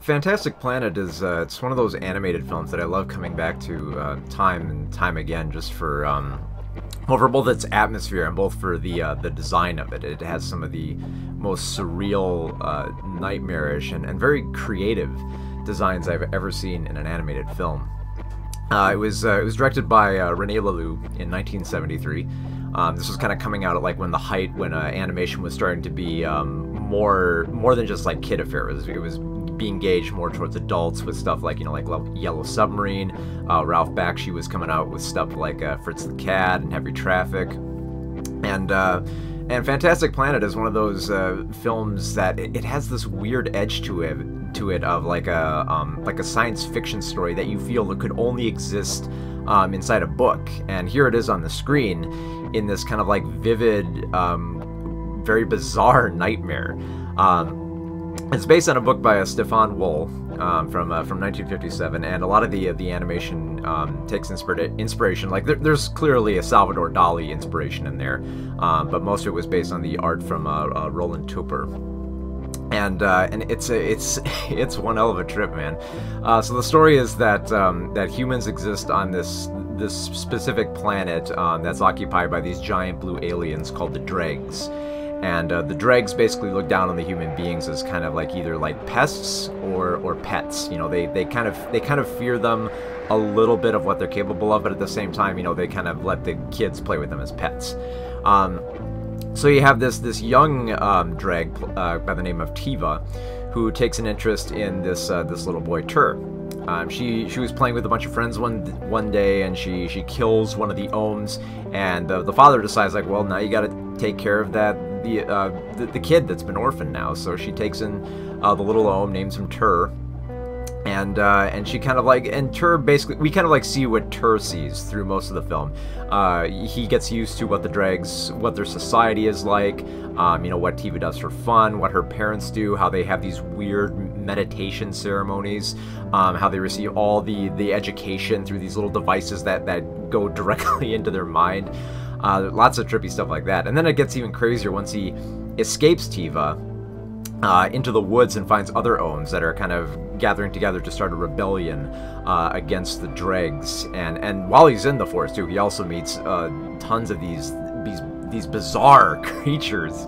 Fantastic Planet is it's one of those animated films that I love coming back to time and time again, just for well, for both its atmosphere and both for the design of it. It has some of the most surreal, nightmarish, and very creative designs I've ever seen in an animated film. It was directed by René Laloux in 1973. This was kind of coming out at like when the height when animation was starting to be more than just like kid affair. It was being gauged more towards adults with stuff like, you know, like Yellow Submarine. Ralph Bakshi was coming out with stuff like Fritz the Cat and Heavy Traffic, and Fantastic Planet is one of those films that it has this weird edge to it of like a science fiction story that you feel that could only exist inside a book, and here it is on the screen in this kind of like vivid, very bizarre nightmare. It's based on a book by Stefan Wohl from 1957, and a lot of the animation takes inspiration. Like there's clearly a Salvador Dali inspiration in there, but most of it was based on the art from Roland Tupper. And it's one hell of a trip, man. So the story is that humans exist on this specific planet that's occupied by these giant blue aliens called the Draags. And the Draags basically look down on the human beings as kind of like either like pests or pets. You know, they kind of fear them a little bit of what they're capable of, but at the same time, you know, they kind of let the kids play with them as pets. So you have this young Draag by the name of Tiva, who takes an interest in this little boy Tur. She was playing with a bunch of friends one day, and she kills one of the Oms, and the father decides, like, well, now you got to take care of the kid that's been orphaned now. So she takes in the little Om, names him Tur, and she kind of like, and Tur basically, we kind of like see what Tur sees through most of the film. He gets used to what the Draags, what their society is like, you know, what Tiva does for fun, what her parents do, how they have these weird meditation ceremonies, how they receive all the education through these little devices that go directly into their mind. Lots of trippy stuff like that. And then it gets even crazier once he escapes Tiva into the woods and finds other Oms that are kind of gathering together to start a rebellion against the Draags. And while he's in the forest too, he also meets tons of these bizarre creatures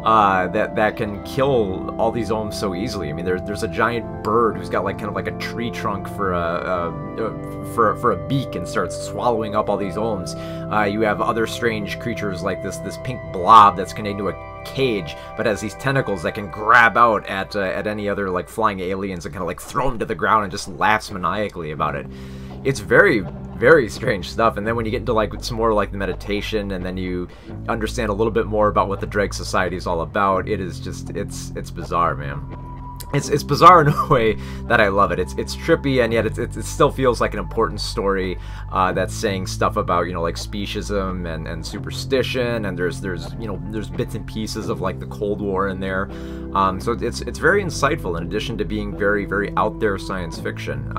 that can kill all these Oms so easily. I mean, there's a giant bird who's got like kind of like a tree trunk for a beak and starts swallowing up all these Oms. You have other strange creatures like this pink blob that's contained into a cage, but has these tentacles that can grab out at any other like flying aliens and kind of like throw them to the ground, and just laughs maniacally about it. It's very, very strange stuff. And then when you get into like some more like the meditation, and then you understand a little bit more about what the Draag Society is all about, it is just, it's bizarre, man. It's bizarre in a way that I love it. It's trippy, and yet it still feels like an important story that's saying stuff about, you know, like speciesism and superstition, and there's you know, there's bits and pieces of like the Cold War in there. So it's very insightful, in addition to being very, very out there science fiction.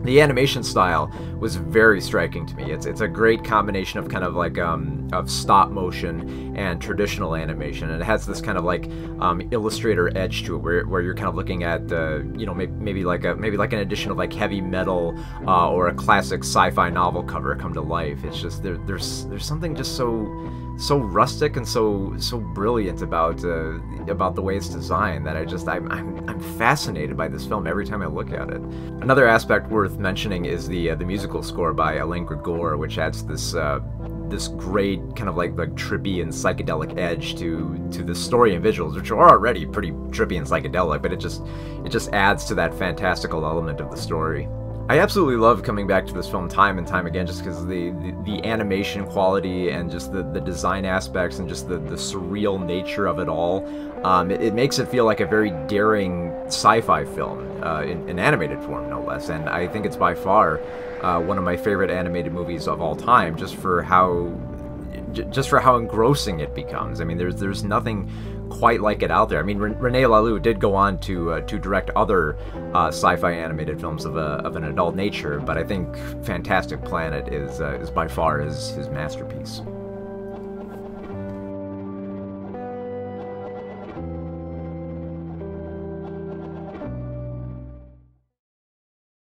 The animation style was very striking to me. It's a great combination of kind of like of stop motion and traditional animation, and it has this kind of like illustrator edge to it, where you're kind of looking at you know, maybe like an edition of like heavy metal or a classic sci-fi novel cover come to life. It's just there's something just so rustic and so brilliant about the way it's designed that I'm fascinated by this film every time I look at it. Another aspect worth mentioning is the musical score by Alain Gregor, which adds this great kind of like trippy and psychedelic edge to the story and visuals, which are already pretty trippy and psychedelic, but it just adds to that fantastical element of the story. I absolutely love coming back to this film time and time again, just because the animation quality and just the design aspects and just the surreal nature of it all. It makes it feel like a very daring sci-fi film in animated form, no less. And I think it's by far one of my favorite animated movies of all time, just for how engrossing it becomes. I mean, there's nothing quite like it out there. I mean, René Laloux did go on to direct other sci-fi animated films of an adult nature, but I think Fantastic Planet is by far his masterpiece.